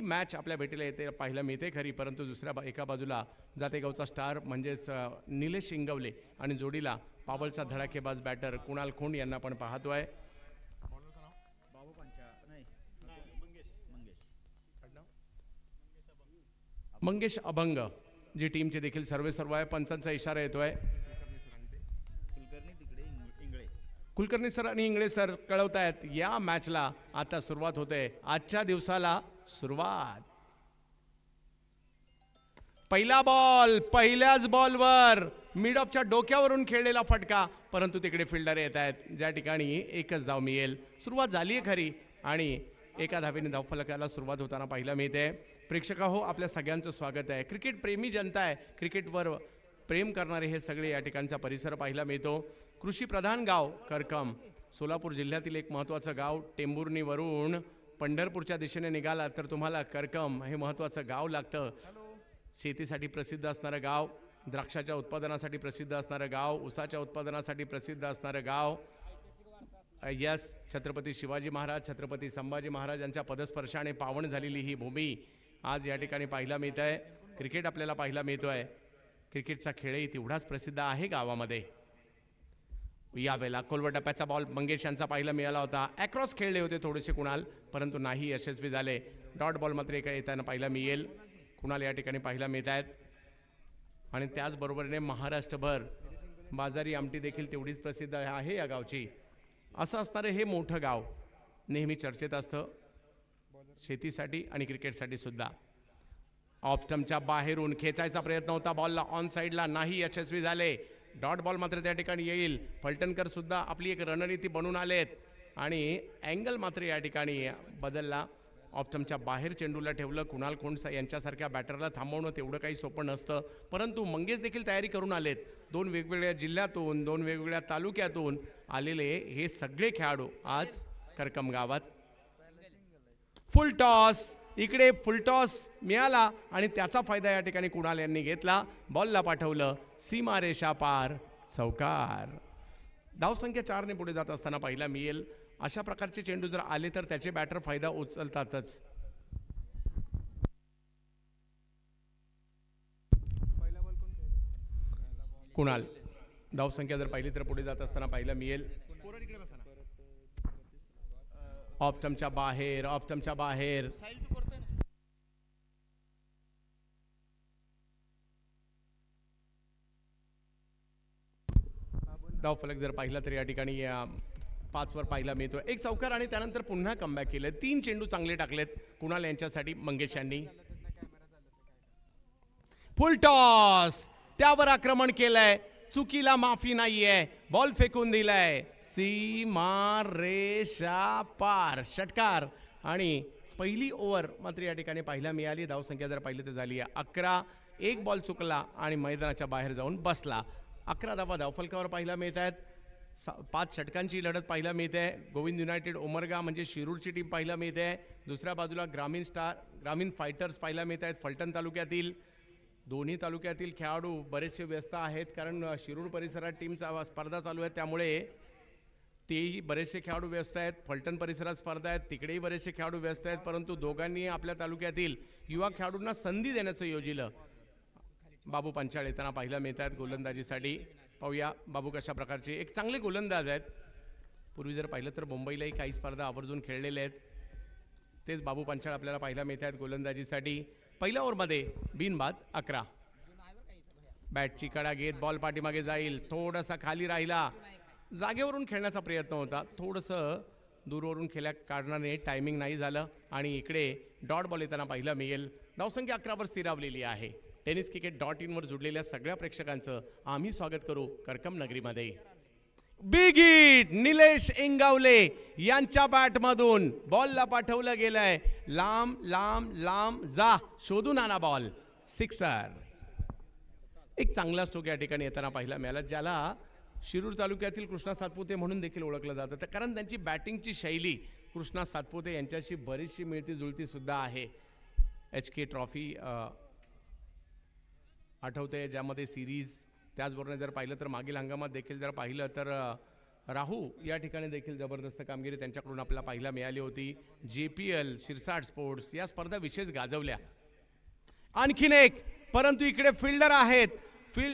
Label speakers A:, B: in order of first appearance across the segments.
A: Match आपल्या भेटीला येते पाहायला मिळते खरी, परंतु दुसऱ्या एका बाजूला जातेगावचा स्टार म्हणजेच निलेश इंगवले आणि जोडीला पावलचा धडाकेबाज बॅटर कुणाल खोंड यांना आपण पाहतोय. मंगेश अभंग जी टीमचे देखील सर्व आहे. पंचांचा इशारा येतोय. कुलकर्णी सर आणि इंगळे सर कळवतायत या मॅचला आता सुरुवात होते. आजच्या दिवसाला सुरुवात. पहिला बॉल पहिल्याच बॉलवर मिड ऑफच्या डोक्यावरून खेळलेला फटका, परंतु तिकडे फिल्डर येत आहेत ज्या ठिकाणी एकच धाव मिळेल. सुरुवात झाली आहे खरी आणि एका धावेने धावफलकाला सुरुवात होताना पाहायला मिळते. प्रेक्षका हो, आपल्या सगळ्यांचं स्वागत आहे. क्रिकेट प्रेमी जनता आहे, क्रिकेटवर प्रेम करणारे हे सगळे या ठिकाणचा परिसर पाहायला मिळतो. कृषी प्रधान गाव करकम, सोलापूर जिल्ह्यातील एक महत्त्वाचं गाव. टेंभुर्णीवरून पंढरपूरच्या दिशेने निघाला तर तुम्हाला करकम हे महत्त्वाचं गाव लागतं. शेतीसाठी प्रसिद्ध असणारं गाव, द्राक्षाच्या उत्पादनासाठी प्रसिद्ध असणारं गाव, ऊसाच्या उत्पादनासाठी प्रसिद्ध असणारं गाव. यस, छत्रपती शिवाजी महाराज, छत्रपती संभाजी महाराज यांच्या पदस्पर्शाने पावन झालेली ही भूमी आज या ठिकाणी पाहायला मिळत आहे. क्रिकेट आपल्याला पाहायला मिळतोय. क्रिकेटचा खेळही तेवढाच प्रसिद्ध आहे गावामध्ये. यावेळेला कोलवर टप्प्याचा बॉल मंगेश यांचा पाहायला मिळाला होता. ॲक्रॉस खेळले होते थोडेसे कुणाल, परंतु नाही यशस्वी झाले. डॉट बॉल मात्र एका येताना पाहायला मिळेल. कुणाल या ठिकाणी पाहायला मिळत आहेत. आणि त्याचबरोबरीने महाराष्ट्रभर बाजारी आमटी देखील तेवढीच प्रसिद्ध आहे या गावची. असं असणारे हे मोठं गाव नेहमी चर्चेत असतं, शेतीसाठी आणि क्रिकेटसाठी सुद्धा. ऑफ स्टंपच्या बाहेरून खेचायचा प्रयत्न होता, बॉलला ऑन साईडला नाही यशस्वी झाले. डॉट बॉल मात्र त्या ठिकाणी येईल. फलटणकर सुद्धा आपली एक रणनीती बनवून आलेत आणि अँगल मात्र या ठिकाणी बदलला. ऑफ स्टंपच्या बाहेर चेंडूला ठेवलं. कुणाल खोंड यांच्यासारख्या बॅटरला थांबवणं तेवढं काही सोपं नसतं, परंतु मंगेश देखील तयारी करून आलेत. दोन वेगवेगळ्या जिल्ह्यातून, दोन वेगवेगळ्या तालुक्यातून आलेले हे सगळे खेळाडू आज करकम गावात. फुल टॉस, इकडे फुल टॉस मिळाला आणि त्याचा फायदा या ठिकाणी कुणाल यांनी घेतला. बॉलला पाठवलं सीमारेषा पार, चौकार. धावसंख्या 4 ने पुढे जात असताना पाहायला मिळेल. अशा प्रकारचे चेंडू जर आले तर त्याचे बॅटर फायदा उचलतातच. कुणाल धावसंख्या जर पाहिली तर पुढे जात असताना पाहायला मिळेल. ऑफ स्टंपच्या बाहेर, ऑफ स्टंपच्या बाहेर. धावफलक जर पाहिला तर या ठिकाणी 5 वर पाहायला मिळतो. एक चौकार आणि त्यानंतर पुन्हा कमबॅक केलं. 3 चेंडू चांगले टाकलेत कुणाल यांच्यासाठी मंगेश यांनी. फुल टॉस, त्यावर आक्रमण केलंय. चुकीला माफी नाहीये. बॉल फेकून दिलाय सीमा रेषा पार, षटकार. आणि पहिली ओव्हर मात्र या ठिकाणी पाहायला मिळाली. धावसंख्या जर पाहिली तर झाली आहे 11. एक बॉल चुकला आणि मैदानाच्या बाहेर जाऊन बसला. 11 धावा धावफलकावर पाहायला मिळत आहेत. 5 षटकांची लढत पाहायला मिळते. गोविंद युनायटेड उमरगा म्हणजे शिरूरची टीम पाहायला मिळते. दुसऱ्या बाजूला ग्रामीण फायटर्स पाहायला मिळत आहेत फलटण तालुक्यातील. दोन्ही तालुक्यातील खेळाडू बरेचसे व्यस्त आहेत, कारण शिरूर परिसरात टीमचा स्पर्धा चालू आहे, त्यामुळे तेही बरेचसे खेळाडू व्यस्त आहेत. फलटण परिसरात स्पर्धा आहेत, तिकडेही बरेचसे खेळाडू व्यस्त आहेत, परंतु दोघांनी आपल्या तालुक्यातील युवा खेळाडूंना संधी देण्याचं योजिलं. बाबू पंचाळ येताना पाहायला मिळत आहेत गोलंदाजीसाठी. पाहूया बाबू कशा प्रकारचे एक चांगले गोलंदाज आहेत. पूर्वी जर पाहिलं तर मुंबईलाही काही स्पर्धा आवर्जून खेळलेले आहेत. तेच बाबू पंचाळ आपल्याला पाहायला मिळत आहेत गोलंदाजीसाठी. पहिल्या ओव्हरमध्ये बिनबाद 11. बॅटची कडा घेत बॉल पाठीमागे जाईल. थोडासा खाली राहिला. जागेवरून खेळण्याचा प्रयत्न होता, थोडंसं दूरवरून काढण्याने टायमिंग नाही झालं. आणि इकडे डॉट बॉल येताना पाहायला मिळेल. धावसंख्या 11 वर स्थिरावलेली आहे. tenniscricket.in वर जुडलेल्या सगळ्या प्रेक्षकांचं आम्ही स्वागत करू करकम नगरीमध्ये. बिग हिट निलेश इंगावले यांच्या बॅटमधून बॉलला पाठवलं गेलंय. लांब लांब लांब जा, शोधून आणा बॉल. सिक्सर. एक चांगला स्ट्रोक या ठिकाणी येताना पाहायला मिळाला, ज्याला शिरूर तालुक्यातील कृष्णा सातपुते म्हणून देखील ओळखलं जातं, कारण त्यांची बॅटिंगची शैली कृष्णा सातपुते यांच्याशी बरीचशी मिळती जुळती सुद्धा आहे. HK ट्रॉफी आठवते, ज्यामध्ये सिरीज, त्याचबरोबर जर पाहिलं तर मागील हंगामात देखील जर पाहिलं तर राहू या ठिकाणी देखील जबरदस्त कामगिरी त्यांच्याकडून आपल्याला पाहायला मिळाली होती. JPL शिरसाट स्पोर्ट्स या स्पर्धा विशेष गाजवल्या. आणखीन एक, परंतु इकडे फिल्डर आहेत,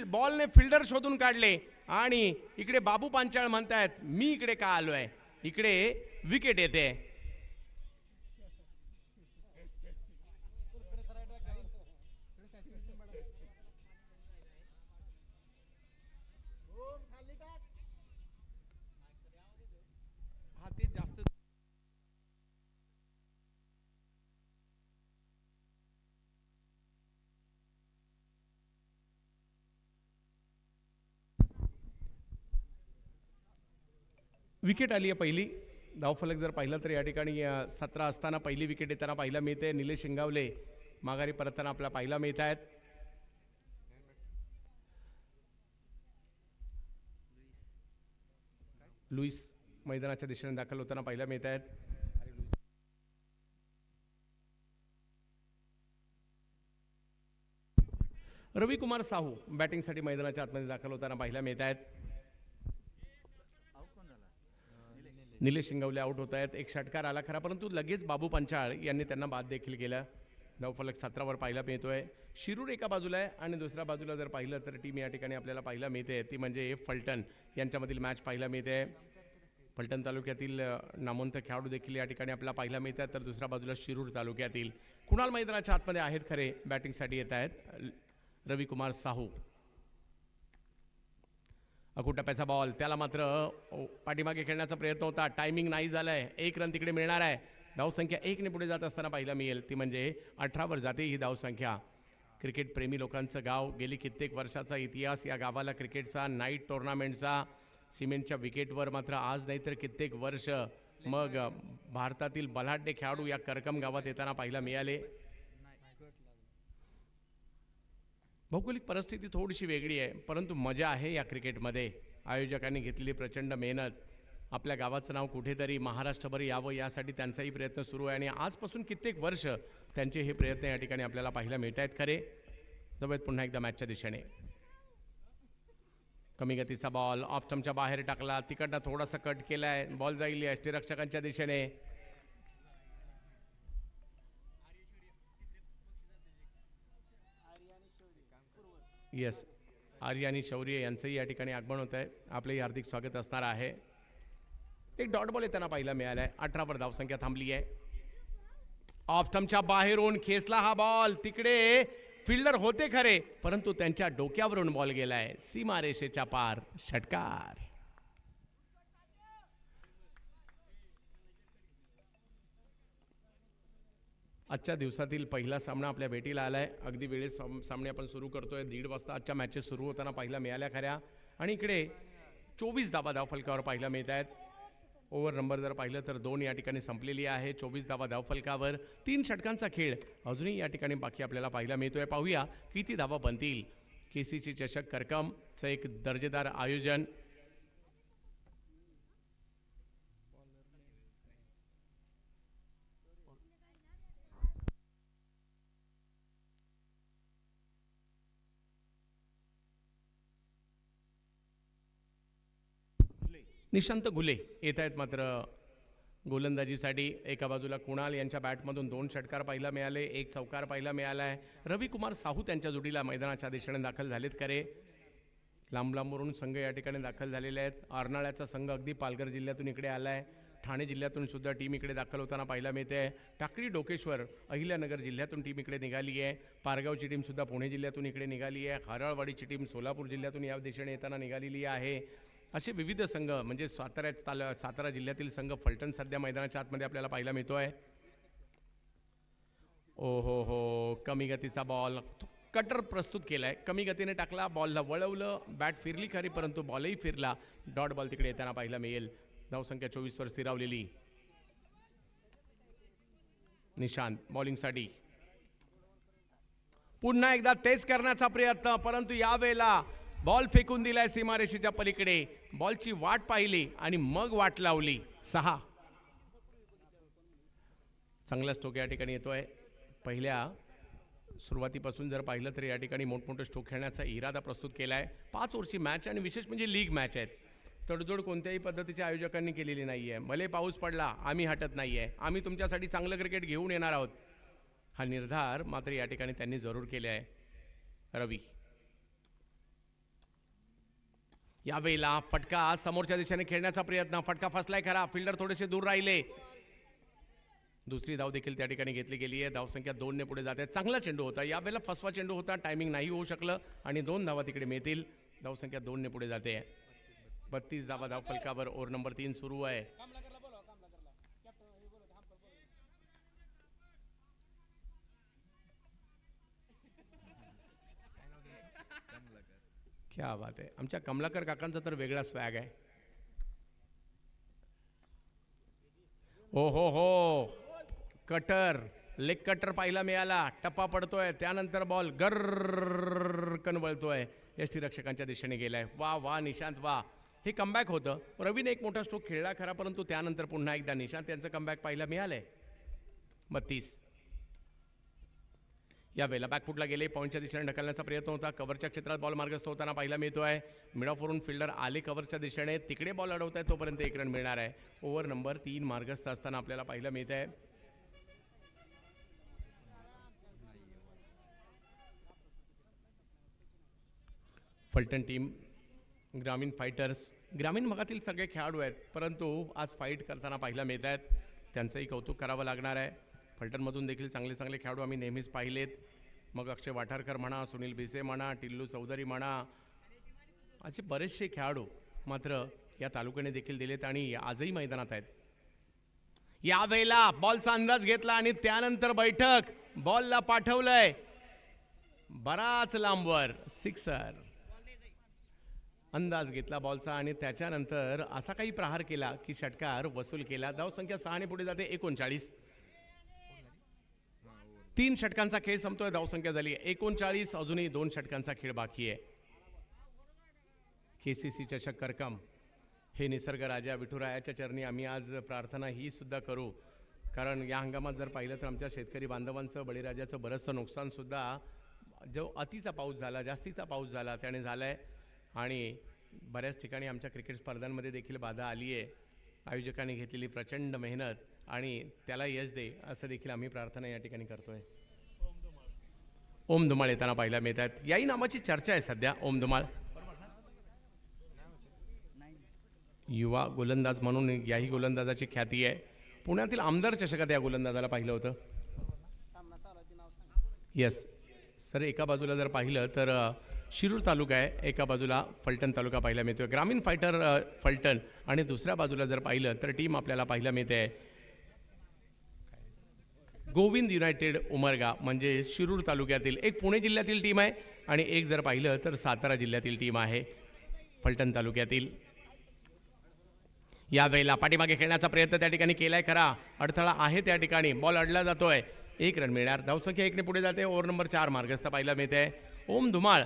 A: बॉलने फिल्डर शोधून काढले आणि इकडे बाबू पांचाळ म्हणतायत मी इकडे का आलोय, इकडे विकेट येते. हा ते जास्त विकेट आली आहे पहिली. धावफलक जर पाहिलं तर या ठिकाणी 17 असताना पहिली विकेट येताना पाहायला मिळते. निलेश शिंगावले माघारी परतताना आपल्याला पाहायला मिळत आहेत. लुईस मैदानाच्या दिशेने दाखल होताना पाहायला मिळत आहेत. रविकुमार साहू बॅटिंगसाठी मैदानाच्या आतमध्ये दाखल होताना पाहायला मिळत आहेत. निलेश शिंगवले आउट होत आहेत. एक षटकार आला खरा, परंतु लगेच बाबू पंचाळ यांनी त्यांना बाद देखील केलं. धावफलक 17 पाहायला मिळतोय. शिरूर एका बाजूला आहे आणि दुसऱ्या बाजूला जर पाहिलं तर टीम या ठिकाणी आपल्याला पाहायला मिळते ती म्हणजे फलटण यांच्यामधील मॅच पाहायला मिळते. फलटण तालुक्यातील नामवंत खेळाडू देखील या ठिकाणी आपल्याला पाहायला मिळतात. तर दुसऱ्या बाजूला शिरूर तालुक्यातील कुणाल मैदानाच्या आतमध्ये आहेत खरे, बॅटिंगसाठी येत आहेत. रविकुमार साहू, अकुटप्प्याचा बॉल, त्याला मात्र पाठीमागे खेळण्याचा प्रयत्न होता, टायमिंग नाही झालाय. 1 रन तिकडे मिळणार आहे. धावसंख्या 1 ने पुढे जात असताना पाहायला मिळेल ती म्हणजे 18 वर जाते ही धावसंख्या. क्रिकेट प्रेमी लोकांचं गाव, गेली कित्येक वर्षाचा इतिहास या गावाला क्रिकेटचा, नाईट टुर्नामेंटचा. सिमेंटच्या विकेटवर मात्र आज नाही तर कित्येक वर्ष मग भारतातील बलाढ्य खेळाडू या करकम गावात येताना पाहायला मिळाले. भौगोलिक परिस्थिती थोडीशी वेगळी आहे, परंतु मजा आहे या क्रिकेटमध्ये. आयोजकांनी घेतलेली प्रचंड मेहनत, आपल्या गावाचं नाव कुठेतरी महाराष्ट्रभर यावं यासाठी त्यांचाही प्रयत्न सुरू आहे आणि आजपासून कित्येक वर्ष त्यांचे हे प्रयत्न या ठिकाणी आपल्याला पाहायला मिळत आहेत खरे. जाऊयात पुन्हा एकदा मॅचच्या दिशेने. कमी गतीचा बॉल ऑफ स्टंपच्या बाहेर टाकला, तिकडनं थोडासा कट केलाय, बॉल जाईल यष्टीरक्षकांच्या दिशेने. येस, आर्य आणि शौर्य यांचंही या ठिकाणी आगमन होत आहे. आपलंही हार्दिक स्वागत असणार आहे. एक डॉट बॉल येताना पाहायला मिळाला आहे. 18 वर धावसंख्या थांबली आहे. ऑफ स्टंपच्या बाहेरून खेचला हा बॉल, तिकडे फिल्डर होते खरे, परंतु त्यांच्या डोक्यावरून बॉल गेलाय सीमारेषेच्या पार. षटकार. आजच्या दिवसातील पहिला सामना आपल्या भेटीला आलाय. अगदी वेळेत सामने आपण सुरू करतोय. 1:30 वाजता आजच्या मॅचेस सुरू होताना पाहायला मिळाल्या खऱ्या. आणि इकडे 24 धावा धावफलकावर पाहायला मिळत आहेत. ओव्हर नंबर जर पाहिलं तर 2 या ठिकाणी संपलेली आहे. 24 धावा धावफलकावर. 3 षटकांचा खेळ अजूनही या ठिकाणी बाकी आपल्याला पाहायला मिळतोय. पाहूया किती धावा बनतील. KCC चषक करकमचं एक दर्जेदार आयोजन. निशांत घुले येत आहेत मात्र गोलंदाजीसाठी. एका बाजूला कुणाल यांच्या बॅटमधून 2 षटकार पाहायला मिळाले, 1 चौकार पाहायला मिळाला आहे. रविकुमार साहू त्यांच्या जोडीला मैदानाच्या दिशेने दाखल झालेत खरे. लांब लांबवरून संघ या ठिकाणी दाखल झालेले आहेत. अर्नाळ्याचा संघ अगदी पालघर जिल्ह्यातून इकडे आला आहे. ठाणे जिल्ह्यातून सुद्धा टीम इकडे दाखल होताना पाहायला मिळते. टाकळी डोकेश्वर अहिल्यानगर जिल्ह्यातून टीम इकडे निघाली आहे. पारगावची टीम सुद्धा पुणे जिल्ह्यातून इकडे निघाली आहे. हराळवाडीची टीम सोलापूर जिल्ह्यातून या दिशेने येताना निघालेली आहे. असे विविध संघ म्हणजे सातारा जिल्ह्यातील संघ फलटण सध्या मैदानाच्या आतमध्ये आपल्याला पाहायला मिळतोय. ओ हो, कमी गतीचा बॉल कटर प्रस्तुत केलाय. कमी गतीने टाकला, बॉलला वळवलं, बॅट फिरली खरी परंतु बॉलही फिरला. डॉट बॉल तिकडे येताना पाहायला मिळेल. धावसंख्या 24 वर स्थिरावलेली. निशांत बॉलिंगसाठी पुन्हा एकदा तेच करण्याचा प्रयत्न, परंतु यावेळेला बॉल फेकून दिलाय सीमारेषेच्या पलीकडे. बॉलची वाट पाहिली आणि मग वाट लावली. 6. चांगला स्ट्रोक या ठिकाणी येतोय. पहिल्या सुरुवातीपासून जर पाहिलं तर या ठिकाणी मोठमोठे स्ट्रोक खेळण्याचा इरादा प्रस्तुत केलाय. 5 ओव्हरची मॅच आणि विशेष म्हणजे लीग मॅच आहेत. तडजोड कोणत्याही पद्धतीच्या आयोजकांनी केलेली नाही आहे. भले पाऊस पडला आम्ही हटत नाही आहे, आम्ही तुमच्यासाठी चांगलं क्रिकेट घेऊन येणार आहोत. हा निर्धार मात्र या ठिकाणी त्यांनी जरूर केले आहे. रवी यावेळेला फटका समोरच्या दिशेने खेळण्याचा प्रयत्न, फटका फसलाय खरा, फिल्डर थोडेसे दूर राहिले. दुसरी धाव देखील त्या ठिकाणी घेतली गेली आहे. धावसंख्या 2 ने पुढे जाते. चांगला चेंडू होता यावेळेला, फसवा चेंडू होता, टायमिंग नाही होऊ शकलं आणि 2 धावा तिकडे मिळतील. धावसंख्या 2 ने पुढे जाते. 32 धावा धाव फलकावर. ओव्हर नंबर 3 सुरू आहे. क्या बात आहे. आमच्या कमलाकर काकांचा तर वेगळा स्वॅग आहे. ओ हो, कटर, लेग कटर पाहायला मिळाला. टप्पा पडतोय, त्यानंतर बॉल गरकन वळतोय, यष्टीरक्षकांच्या दिशेने गेलाय. वा वा निशांत वा. हे कमबॅक होतं. रवीने एक मोठा स्ट्रोक खेळला खरा, परंतु त्यानंतर पुन्हा एकदा निशांत यांचं कमबॅक पाहायला मिळालंय. 32 या वेळेला बॅकफुटला गेले, पॉईंटच्या दिशेने ढकलण्याचा प्रयत्न होता. कव्हरच्या क्षेत्रात बॉल मार्गस्थ होताना पाहायला मिळतोय. मिड ऑफवरून फिल्डर आले कव्हरच्या दिशेने, तिकडे बॉल अडवत आहे, तोपर्यंत 1 रन मिळणार आहे. ओव्हर नंबर 3 मार्गस्थ असताना आपल्याला पाहायला मिळत आहे. फलटण टीम ग्रामीण फायटर्स, ग्रामीण भागातील सगळे खेळाडू आहेत, परंतु आज फाईट करताना पाहायला मिळत आहेत. त्यांचंही कौतुक करावं लागणार आहे. फलटणमधून देखील चांगले चांगले खेळाडू आम्ही नेहमीच पाहिलेत. मग अक्षय वाठारकर म्हणा, सुनील भिसे म्हणा, टिल्लू चौधरी म्हणा, असे बरेचसे खेळाडू मात्र या तालुक्याने देखील दिलेत आणि आजही मैदानात आहेत. यावेळेला बॉलचा अंदाज घेतला आणि त्यानंतर बैठक, बॉलला पाठवलंय बराच लांबवर. सिक्सर. अंदाज घेतला बॉलचा आणि त्याच्यानंतर असा काही प्रहार केला की षटकार वसूल केला. धावसंख्या 6 ने पुढे जाते. 39. 3 षटकांचा खेळ संपतोय. धावसंख्या झाली 39. अजूनही 2 षटकांचा खेळ बाकी आहे. KCC चषक करकम हे निसर्ग राजा विठुरायाच्या चरणी आम्ही आज प्रार्थना ही सुद्धा करू, कारण या हंगामात जर पाहिलं तर आमच्या शेतकरी बांधवांचं, बळीराजाचं बरंचसं नुकसानसुद्धा जो अतिचा पाऊस झाला, जास्तीचा पाऊस झाला त्याने झाला आहे आणि बऱ्याच ठिकाणी आमच्या क्रिकेट स्पर्धांमध्ये देखील बाधा आली आहे. आयोजकांनी घेतलेली प्रचंड मेहनत आणि त्याला यश दे असं देखील आम्ही प्रार्थना या ठिकाणी करतोय. ओम धुमाळ येताना पाहायला मिळत आहेत. याही नावाची चर्चा आहे सध्या. ओम धुमाळ युवा गोलंदाज म्हणून याही गोलंदाजाची ख्याती आहे. पुण्यातील आमदार चषकात या गोलंदाजाला पाहिलं होतं. येस सर, एका बाजूला जर पाहिलं तर शिरूर तालुका आहे, एका बाजूला फलटण तालुका पाहायला मिळतोय. ग्रामीण फायटर फलटण आणि दुसऱ्या बाजूला जर पाहिलं तर टीम आपल्याला पाहायला मिळते गोविंद युनायटेड उमरगा, म्हणजे शिरूर तालुक्यातील. एक पुणे जिल्ह्यातील टीम आहे आणि एक जर पाहिलं तर सातारा जिल्ह्यातील टीम आहे फलटण तालुक्यातील. यावेळेला पाठीमागे खेळण्याचा प्रयत्न त्या ठिकाणी केलाय खरा, अडथळा आहे त्या ठिकाणी, बॉल अडला जातोय. 1 रन मिळणार. धावसंख्या 1 ने पुढे जाते. ओव्हर नंबर 4 मार्गस्थ पाहायला मिळते. ओम धुमाळ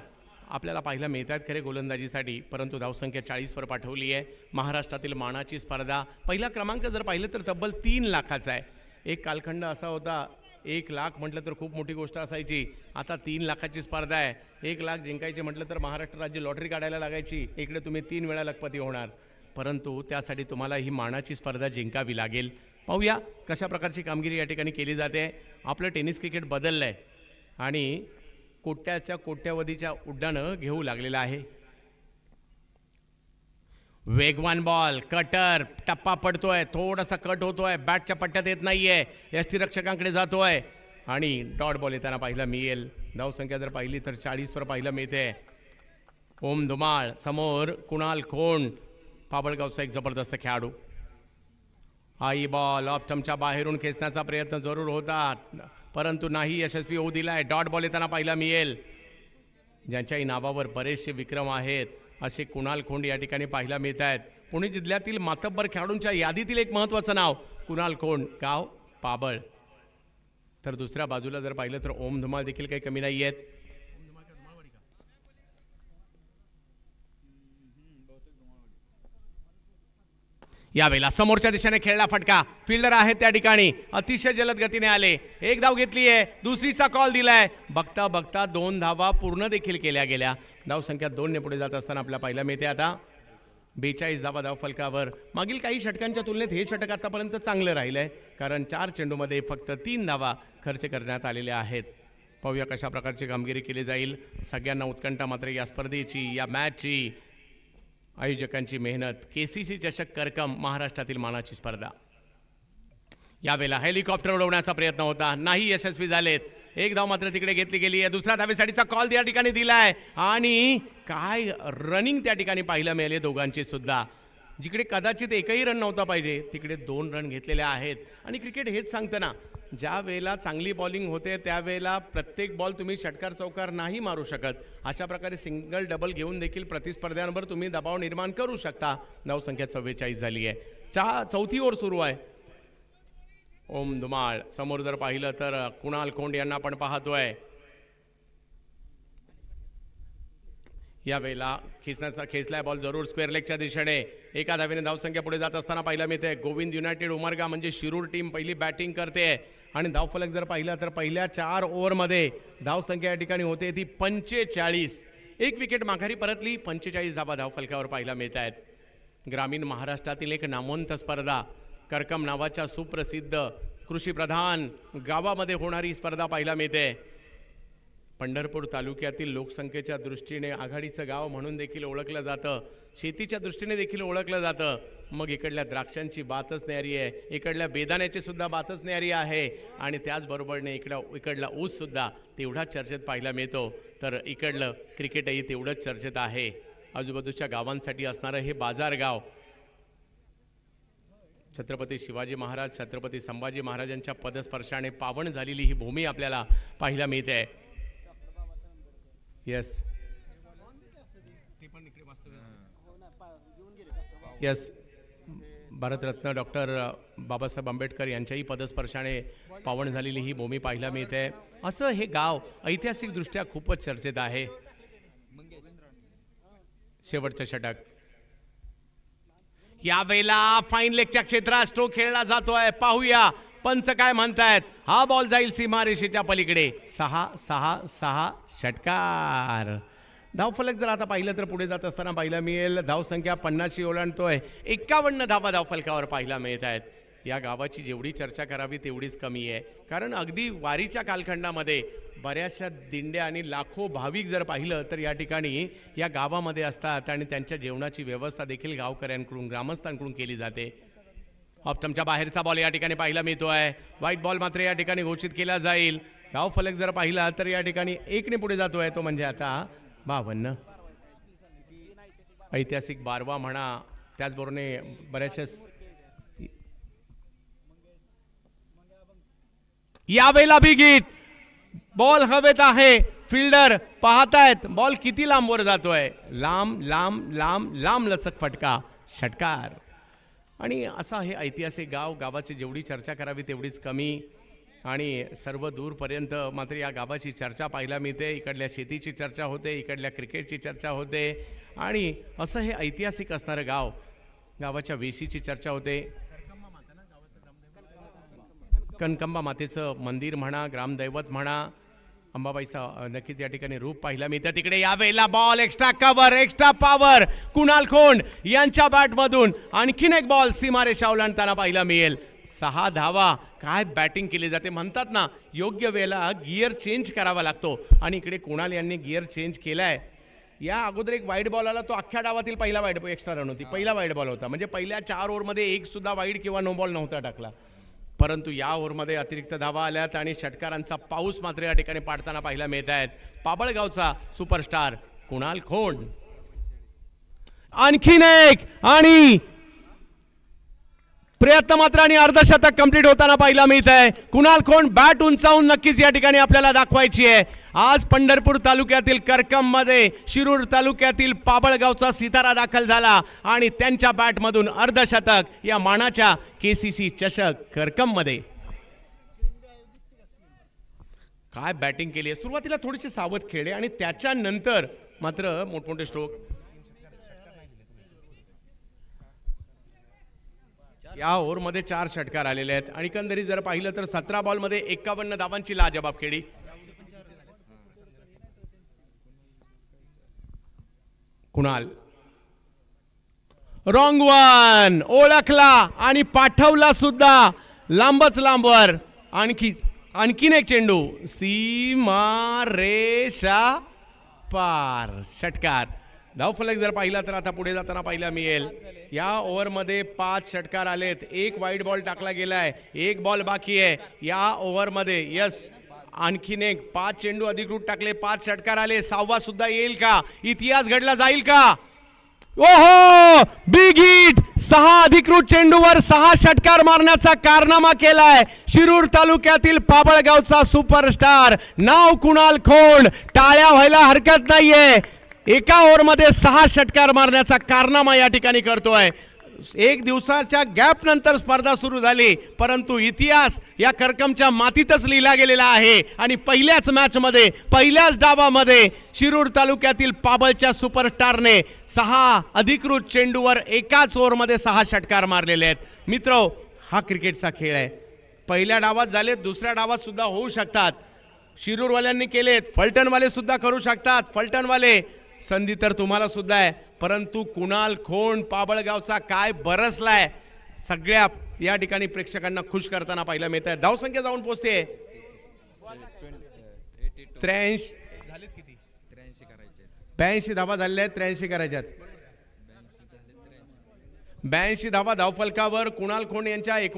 A: आपल्याला पाहायला मिळतात खरे गोलंदाजीसाठी, परंतु धावसंख्या 40 वर पाठवली आहे. महाराष्ट्रातील मानाची स्पर्धा, पहिला क्रमांक जर पाहिलं तर तब्बल 3 लाखाचा आहे. एक कालखंड असा होता 1 लाख म्हटलं तर खूप मोठी गोष्ट असायची. आता 3 लाखाची स्पर्धा आहे. 1 लाख जिंकायचे म्हटलं तर महाराष्ट्र राज्य लॉटरी काढायला लागायची. इकडे तुम्ही 3 वेळा लखपती होणार, परंतु त्यासाठी तुम्हाला ही मानाची स्पर्धा जिंकावी लागेल. पाहूया कशा प्रकारची कामगिरी या ठिकाणी केली जाते. आपलं टेनिस क्रिकेट बदललं आहे आणि कोट्याच्या कोट्यावधीच्या उड्डाणं घेऊ लागलेलं आहे. वेगवान बॉल, कटर, टप्पा पडतोय, थोडासा कट होतोय, बॅटच्या पट्ट्यात येत नाहीये, यष्टीरक्षकांकडे जातोय आणि डॉट बॉल येताना पाहायला मिळेल. धावसंख्या जर पाहिली तर 40 वर पाहायला मिळते. ओम धुमाळ समोर कुणाल खोंड, पाबळगावचा एक जबरदस्त खेळाडू. हाई बॉल ऑफ स्टंपच्या बाहेरून खेचण्याचा प्रयत्न जरूर होता, परंतु नाही यशस्वी होऊ दिलाय. डॉट बॉल येताना पाहायला मिळेल. ज्यांच्याही नावावर बरेचसे विक्रम आहेत असे कुणाल खोंड या ठिकाणी पाहायला मिळत आहेत. पुणे जिल्ह्यातील मातब्बर खेळाडूंच्या यादीतील एक महत्त्वाचं नाव कुणाल खोंड, गाव पाबळ. तर दुसऱ्या बाजूला जर पाहिलं तर ओम धुमाळ देखील काही कमी नाही आहेत. यावेळेला समोरच्या दिशेने खेळला फटका, फिल्डर आहे त्या ठिकाणी, अतिशय जलद गतीने आले. 1 धाव घेतली आहे, दुसरीचा कॉल दिलाय. बघता बघता 2 धावा पूर्ण देखील केल्या गेल्या. धावसंख्या 2 ने पुढे जात असताना आपल्याला पाहायला मिळते. आता 42 धावा धावफलकावर. मागील काही षटकांच्या तुलनेत हे षटक आतापर्यंत चांगलं राहिलं आहे, कारण 4 चेंडूमध्ये फक्त 3 धावा खर्च करण्यात आलेल्या आहेत. पाहूया कशा प्रकारची कामगिरी केली जाईल. सगळ्यांना उत्कंठा मात्र या स्पर्धेची, या मॅचची, आयोजकांची मेहनत. केसीसी चषक करकम महाराष्ट्रातील मानाची स्पर्धा. यावेळेला हेलिकॉप्टर उडवण्याचा प्रयत्न होता, नाही यशस्वी झालेत. एक धाव मात्र तिकडे घेतली गेली आहे. दुसऱ्या धावेसाठीचा कॉल त्या ठिकाणी दिलाय आणि काय रनिंग त्या ठिकाणी पाहायला मिळाले दोघांची सुद्धा. जिकडे कदाचित एकही रन नव्हता पाहिजे तिकडे 2 रन घेतलेले आहेत. आणि क्रिकेट हेच सांगतं ना, ज्या वेळेला चांगली बॉलिंग होते त्यावेळेला प्रत्येक बॉल तुम्ही षटकार चौकार नाही मारू शकत. अशा प्रकारे सिंगल डबल घेऊन देखील प्रतिस्पर्ध्यांवर तुम्ही दबाव निर्माण करू शकता. धावसंख्या 44 झाली आहे. चौथी ओव्हर सुरू आहे. ओम धुमाळ समोर जर पाहिलं तर कुणाल खोंड यांना आपण पाहतोय. यावेळेला खेचलाय बॉल जरूर स्क्वेअर लेगच्या दिशेने. एका धावेने धावसंख्या पुढे जात असताना पाहायला मिळते. गोविंद युनायटेड उमरगा म्हणजे शिरूर टीम पहिली बॅटिंग करते आणि धावफलक जर पाहिलं तर पहिल्या 4 ओव्हरमध्ये धावसंख्या या ठिकाणी होते ती 45. एक विकेट माघारी परतली. 45 धावा धावफलकावर पाहायला मिळत आहेत. ग्रामीण महाराष्ट्रातील एक नामवंत स्पर्धा, करकम नावाच्या सुप्रसिद्ध कृषीप्रधान गावामध्ये होणारी स्पर्धा पाहायला मिळते. पंढरपूर तालुक्यातील लोकसंख्येच्या दृष्टीने आघाडीचं गाव म्हणून देखील ओळखलं जातं. शेतीच्या दृष्टीने देखील ओळखलं जातं. मग इकडल्या द्राक्षांची बातच न्यारी आहे, इकडल्या बेदाण्याची सुद्धा बातच न्यारी आहे आणि त्याचबरोबरने इकडला ऊस सुद्धा तेवढाच चर्चेत पाहायला मिळतो. तर इकडलं क्रिकेटही तेवढंच चर्चेत आहे. आजूबाजूच्या गावांसाठी असणारं हे बाजारगाव छत्रपती शिवाजी महाराज, छत्रपती संभाजी महाराजांच्या पदस्पर्शाने पावन झालेली ही भूमी आपल्याला पाहायला मिळते. Yes yes Bharat Ratna doctor Babasaheb Ambedkar यांच्याही पदस्पर्शाने पावन झालेली ही भूमी पाहायला मिळते. असं हे गाव ऐतिहासिकदृष्ट्या खूपच चर्चेत आहे. शेवटचं षटक. यावेळेला फाईन लेगच्या क्षेत्रात स्ट्रोक खेळला जातोय. पाहूया पंच काय म्हणतायत. हा बॉल जाईल सीमारेषेच्या पलीकडे. 6-6-6 षटकार. धावफलक जर आता पाहिलं तर पुढे जात असताना पाहायला मिळेल धावसंख्या 50 ओलांडतोय. 51 धावा धावफलकावर पाहायला मिळत आहेत. या गावाची जेवढी चर्चा करावी तेवढीच कमी आहे, कारण अगदी वारीच्या कालखंडामध्ये बऱ्याचशा दिंड्या आणि लाखो भाविक जर पाहिलं तर या ठिकाणी या गावामध्ये असतात आणि त्यांच्या जेवणाची व्यवस्था देखील गावकऱ्यांकडून, ग्रामस्थांकडून केली जाते. ऑप्टमच्या बाहेरचा बॉल या ठिकाणी पाहायला मिळतोय. व्हाईट बॉल मात्र या ठिकाणी घोषित केला जाईल. धावफलक जर पाहिला तर या ठिकाणी 1ने पुढे जातोय, तो म्हणजे आता 52. ऐतिहासिक 12वा म्हणा, त्याचबरोबर बऱ्याचशा यावेळेला बिग हिट. बॉल हवेत आहे. फिल्डर पाहतायत बॉल किती लांबवर जातोय. लांब लांब लांब लांब लचक फटका, षटकार. आणि असा हे ऐतिहासिक गाव, गावाची जेवढी चर्चा करावी तेवढीच कमी आणि सर्व दूरपर्यंत मात्र या गावाची चर्चा पाहायला मिळते. इकडल्या शेतीची चर्चा होते, इकडल्या क्रिकेटची चर्चा होते आणि असं हे ऐतिहासिक असणारं गाव, गावाच्या वेशीची चर्चा होते. कनकंबा मातेचं मंदिर म्हणा, ग्रामदैवत म्हणा, अंबाबाईचा नक्कीच या ठिकाणी रूप पाहायला मिळतं. तिकडे यावेळेला ball extra cover, extra power Kunal खोंड यांच्या बॅटमधून आणखीन एक बॉल सीमारेषा ओलांडताना पाहायला मिळेल. 6 धावा. काय बॅटिंग केली जाते. म्हणतात ना, योग्य वेळेला गिअर चेंज करावा लागतो आणि इकडे कुणाल यांनी गिअर चेंज केलाय. या अगोदर एक वाईड बॉल आला, तो अख्ख्या डावातील पहिला वाईड, एक्स्ट्रा रन होती, पहिला वाईड बॉल होता. म्हणजे पहिल्या 4 ओव्हरमध्ये एक सुद्धा वाईड किंवा नो बॉल नव्हता टाकला. परंतु या ओव्हरमध्ये अतिरिक्त धावा आल्यात आणि षटकारांचा पाऊस मात्र या ठिकाणी पाडताना पाहायला मिळत आहेत. पाबळगावचा सुपरस्टार कुणाल खोंड. आणखीन एक आणि प्रयत्न मात्र आणि अर्धशतक कंप्लीट होताना पाहायला मिळत आहे. कुणाल खोंड बॅट उंचावून नक्कीच या ठिकाणी आपल्याला दाखवायची आहे. आज पंढरपूर तालुक्यातील करकम मध्ये शिरूर तालुक्यातील पाबळगावचा सितारा दाखल झाला आणि त्यांच्या बॅटमधून अर्धशतक या मानाच्या केसीसी चषक करकम मध्ये. काय बॅटिंग केली आहे. सुरुवातीला थोडेसे सावध खेळले आणि त्याच्यानंतर मात्र मोठमोठे स्ट्रोक. या ओव्हरमध्ये 4 षटकार आलेले आहेत आणि एकंदरीत जर पाहिलं तर 17 बॉलमध्ये 51 धावांची लाजबाब खेळी. कुणाल रॉंग वन ओळखला आणि पाठवला सुद्धा लांबच लांबवर. आणखीन एक चेंडू सीमा रेषा पार षटकार. धावफलक जर पाहिला तर आता पुढे जाताना पाहिला मिळेल. या ओव्हरमध्ये 5 षटकार आलेत, एक वाईट बॉल टाकला गेलाय, एक बॉल बाकी आहे या ओव्हरमध्ये. यस, आणखीन एक 5 चेंडू अधिकृत टाकले, 5 षटकार आले, 6वा सुद्धा येईल का? इतिहास घडला जाईल का? ओहो, बिग हिट. 6 अधिकृत चेंडूवर 6 षटकार मारण्याचा कारनामा केलाय शिरूर तालुक्यातील पाबळगावचा सुपरस्टार. नाव कुणाल खोंड. टाळ्या व्हायला हरकत नाहीये. एका ओव्हरमध्ये 6 षटकार मारण्याचा कारनामा या ठिकाणी करतोय. 1 दिवसाच्या गॅप नंतर स्पर्धा सुरू झाली, परंतु इतिहास या करकमच्या मातीतच लिहिला गेलेला आहे. आणि पहिल्याच मॅच मध्ये, पहिल्याच डावामध्ये शिरूर तालुक्यातील पाबळच्या सुपरस्टारने 6 अधिकृत चेंडूवर एकाच ओव्हरमध्ये 6 षटकार मारलेले आहेत. मित्रो, हा क्रिकेटचा खेळ आहे. पहिल्या डावात झाले, दुसऱ्या डावात सुद्धा होऊ शकतात. शिरूरवाल्यांनी केलेत, फलटणवाले सुद्धा करू शकतात. फलटणवाले, संधी तर तुम्हाला सुद्धा आहे, परंतु कुणाल खोंड पाबळगावचा काय बरसलाय, सगळ्या या ठिकाणी प्रेक्षकांना खुश करताना पाहायला मिळत आहे. धावसंख्या जाऊन पोहोचते 83. झालेत किती? 82 धावा झालेल्या आहेत. 83 करायच्यात. 82 धावा धावफलकावर कुणाल खोंड यांच्या